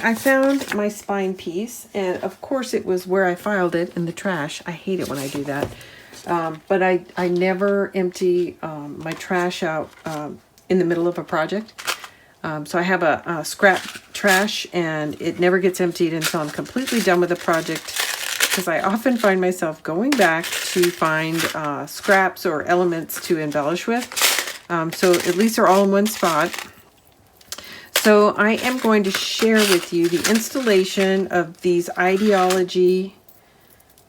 I found my spine piece, and of course it was where I filed it in the trash. I hate it when I do that. But I never empty my trash out in the middle of a project. So I have a scrap trash, and it never gets emptied until I'm completely done with the project, because I often find myself going back to find scraps or elements to embellish with. So at least they're all in one spot. So I am going to share with you the installation of these Ideology,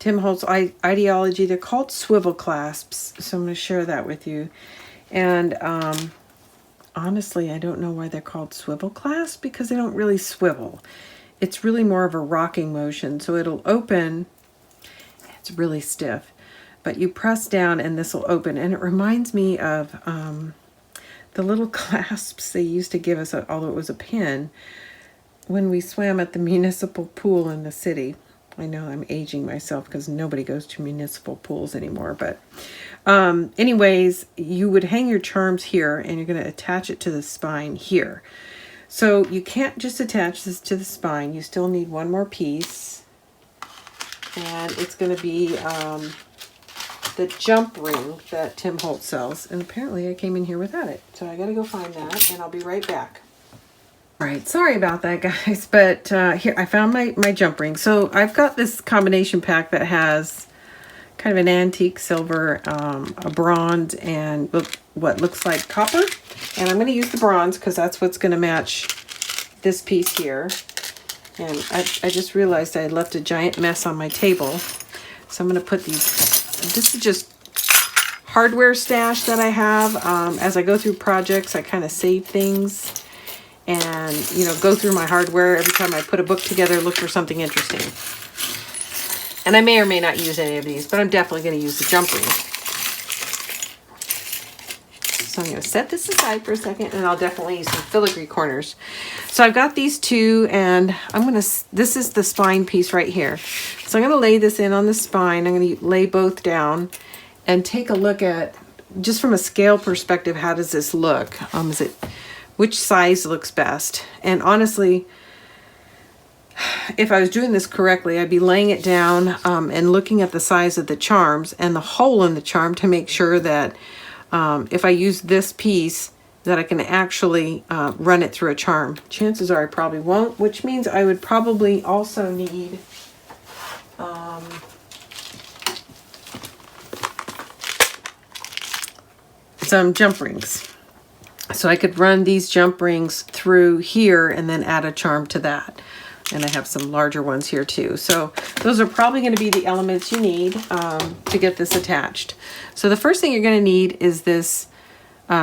Tim Holtz Ideology. They're called swivel clasps. So I'm going to share that with you. And honestly, I don't know why they're called swivel clasps, because they don't really swivel. It's really more of a rocking motion. So it'll open. It's really stiff. But you press down and this will open. And it reminds me of the little clasps they used to give us, although it was a pin, when we swam at the municipal pool in the city. I know I'm aging myself because nobody goes to municipal pools anymore. But anyways, you would hang your charms here, and you're going to attach it to the spine here. So you can't just attach this to the spine. You still need one more piece. And it's going to be the jump ring that Tim Holtz sells. And apparently I came in here without it. So I got to go find that, and I'll be right back. All right, sorry about that, guys. But here, I found my jump ring. So I've got this combination pack that has kind of an antique silver, a bronze, and what looks like copper. And I'm going to use the bronze because that's what's going to match this piece here. And I just realized I had left a giant mess on my table. So I'm going to put these... This is just hardware stash that I have. As I go through projects, I kind of save things and, you know, go through my hardware. Every time I put a book together, look for something interesting. And I may or may not use any of these, but I'm definitely going to use the jump ring. So I'm going to set this aside for a second, and I'll definitely use some filigree corners. So I've got these two, and this is the spine piece right here. So I'm going to lay this in on the spine. I'm going to lay both down and take a look at, just from a scale perspective, how does this look? Which size looks best? And honestly, if I was doing this correctly, I'd be laying it down and looking at the size of the charms and the hole in the charm to make sure that if I use this piece, that I can actually run it through a charm. Chances are I probably won't, which means I would probably also need some jump rings. So I could run these jump rings through here and then add a charm to that. And I have some larger ones here too. So those are probably going to be the elements you need to get this attached. So the first thing you're going to need is this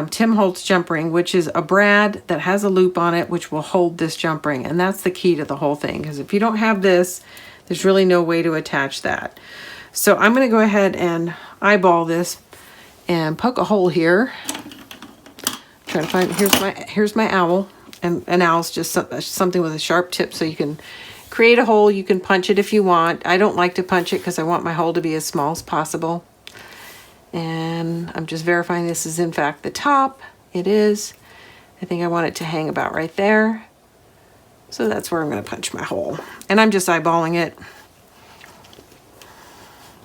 Tim Holtz jump ring, which is a brad that has a loop on it, which will hold this jump ring. And that's the key to the whole thing, because if you don't have this, there's really no way to attach that. So I'm going to go ahead and eyeball this and poke a hole here. Trying to find, here's my owl. And an owl's just something with a sharp tip, so you can create a hole. You can punch it if you want. I don't like to punch it because I want my hole to be as small as possible. And I'm just verifying this is in fact the top. It is. I think I want it to hang about right there. So that's where I'm going to punch my hole. And I'm just eyeballing it.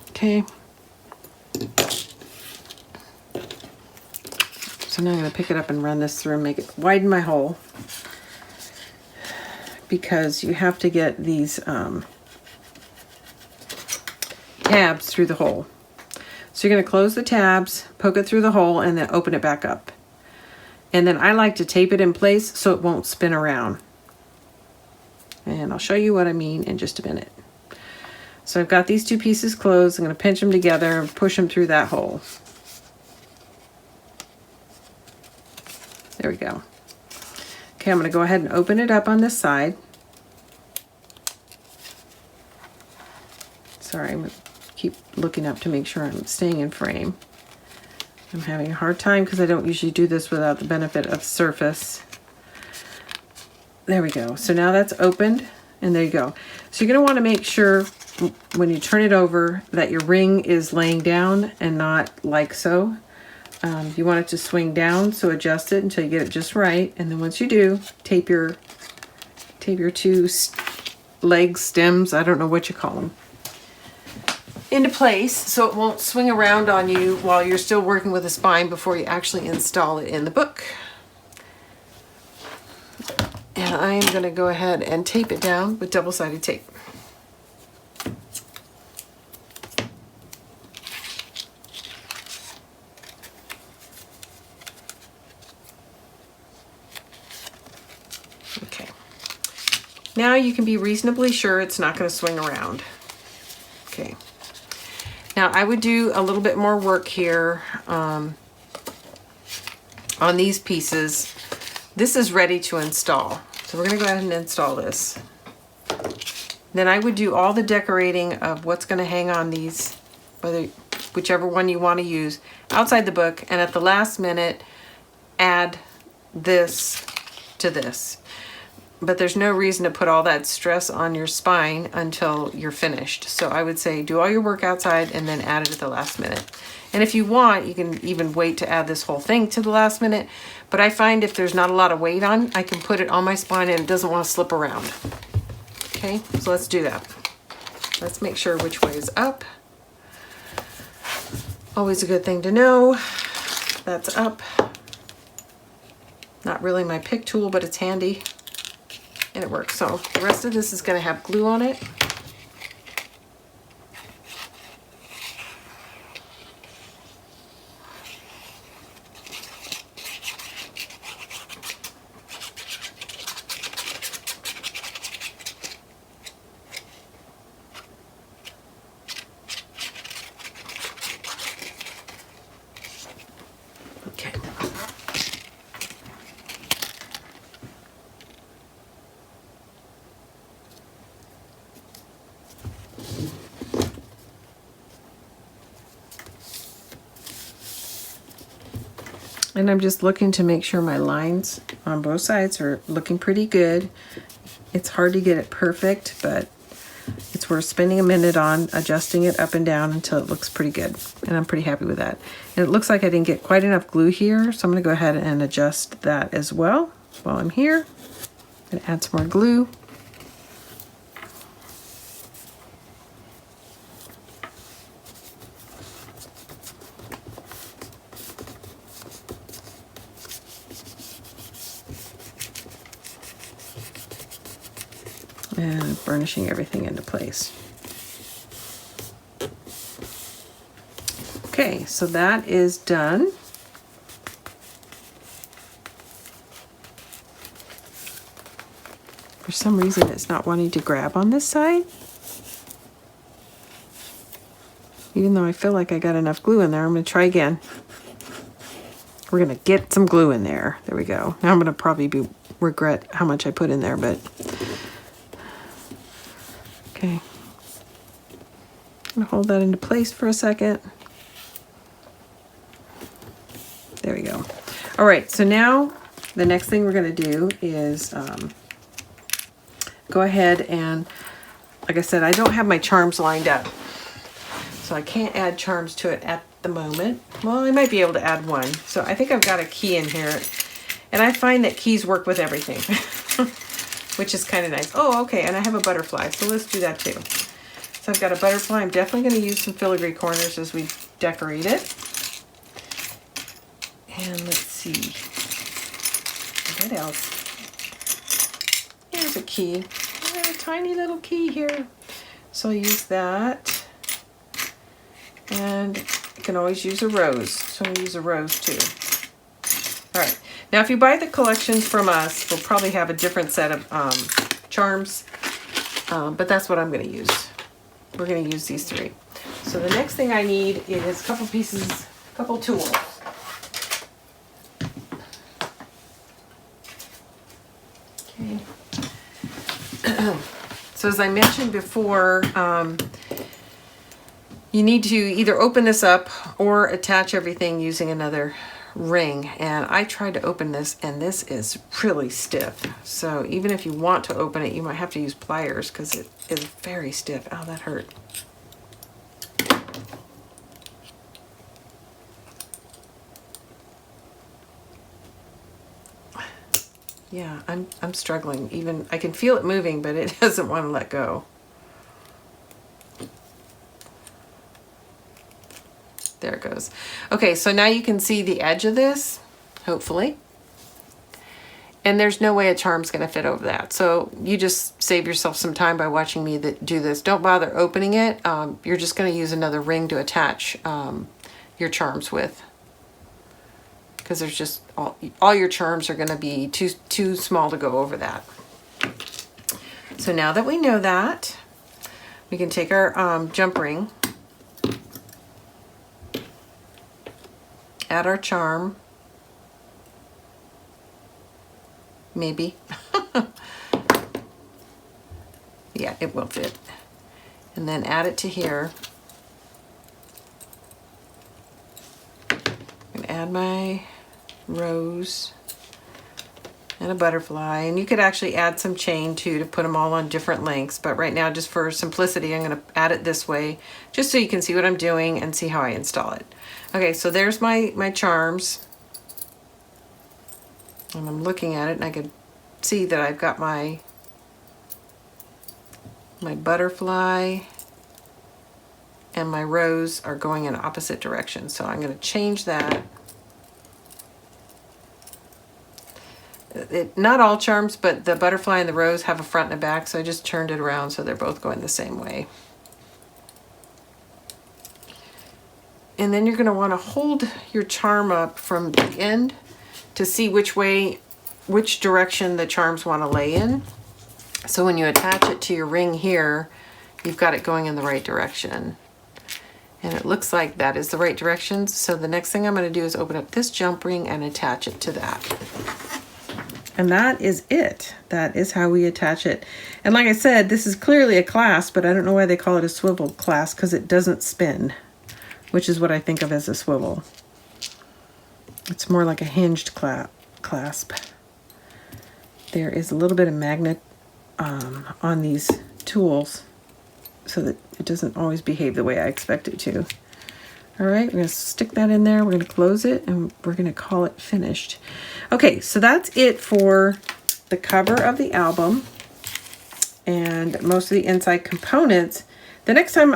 Okay. So now I'm going to pick it up and run this through and make it widen my hole, because you have to get these tabs through the hole. So you're going to close the tabs, poke it through the hole, and then open it back up. And then I like to tape it in place so it won't spin around. And I'll show you what I mean in just a minute. So I've got these two pieces closed. I'm going to pinch them together and push them through that hole. There we go. Okay, I'm going to go ahead and open it up on this side. Sorry, I'm going to keep looking up to make sure I'm staying in frame. I'm having a hard time because I don't usually do this without the benefit of surface. There we go. So now that's opened, and there you go. So you're going to want to make sure when you turn it over that your ring is laying down and not like so. You want it to swing down, so adjust it until you get it just right. And then once you do, tape your Tape your two legs, stems, I don't know what you call them, into place so it won't swing around on you while you're still working with the spine before you actually install it in the book. And I am going to go ahead and tape it down with double-sided tape. Okay. Now you can be reasonably sure it's not going to swing around. Okay. Now I would do a little bit more work here on these pieces. This is ready to install. So we're going to go ahead and install this. Then I would do all the decorating of what's going to hang on these, whichever one you want to use, outside the book, and at the last minute add this to this. But there's no reason to put all that stress on your spine until you're finished. So I would say do all your work outside and then add it at the last minute. And if you want, you can even wait to add this whole thing to the last minute. But I find if there's not a lot of weight on, I can put it on my spine and it doesn't want to slip around. Okay, so let's do that. Let's make sure which way is up. Always a good thing to know. That's up. Not really my pick tool, but it's handy. And it works. So the rest of this is going to have glue on it. Okay. And I'm just looking to make sure my lines on both sides are looking pretty good. It's hard to get it perfect, but it's worth spending a minute on adjusting it up and down until it looks pretty good. And I'm pretty happy with that. And it looks like I didn't get quite enough glue here, so I'm going to go ahead and adjust that as well while I'm here. And add some more glue. And burnishing everything into place. Okay, so that is done. For some reason it's not wanting to grab on this side. Even though I feel like I got enough glue in there, I'm going to try again. We're going to get some glue in there. There we go. Now I'm going to probably regret how much I put in there, but okay. I'm going to hold that into place for a second. There we go. All right, so now the next thing we're going to do is go ahead and, like I said, I don't have my charms lined up. So I can't add charms to it at the moment. Well, I might be able to add one. So I think I've got a key in here. And I find that keys work with everything, which is kind of nice. Oh, okay, and I have a butterfly, so let's do that too. So I've got a butterfly. I'm definitely going to use some filigree corners as we decorate it. And let's see, what else? Here's a key. I have a tiny little key here. So I'll use that. And you can always use a rose. So I'm going to use a rose too. All right. Now, if you buy the collections from us, we'll probably have a different set of charms. But that's what I'm going to use. We're going to use these three. So the next thing I need is a couple tools. Okay. So as I mentioned before, you need to either open this up or attach everything using another ring. And I tried to open this and this is really stiff. So even if you want to open it, you might have to use pliers because it is very stiff. Ow, that hurt. Yeah, I'm struggling. Even I can feel it moving, but it doesn't want to let go. There it goes. Okay, so now you can see the edge of this, hopefully. And there's no way a charm's going to fit over that. So you just save yourself some time by watching me do this. Don't bother opening it. You're just going to use another ring to attach your charms with. Because there's just, all your charms are going to be too small to go over that. So now that we know that, we can take our jump ring, add our charm, maybe. Yeah, it will fit. And then add it to here. I'm gonna add my rose and a butterfly, and you could actually add some chain too to put them all on different lengths, but right now, just for simplicity, I'm gonna add it this way just so you can see what I'm doing and see how I install it. Okay, so there's my charms, and I'm looking at it and I can see that I've got my butterfly and my rose are going in opposite directions, so I'm going to change that. Not all charms, but the butterfly and the rose have a front and a back, so I just turned it around so they're both going the same way. And then you're going to want to hold your charm up from the end to see which direction the charms want to lay in. So when you attach it to your ring here, you've got it going in the right direction. And it looks like that is the right direction. So the next thing I'm going to do is open up this jump ring and attach it to that. And that is it. That is how we attach it. And like I said, this is clearly a clasp, but I don't know why they call it a swivel clasp, because it doesn't spin, which is what I think of as a swivel. It's more like a hinged clasp. There is a little bit of magnet on these tools so that it doesn't always behave the way I expect it to. All right, we're going to stick that in there. We're going to close it, and we're going to call it finished. Okay, so that's it for the cover of the album and most of the inside components. The next time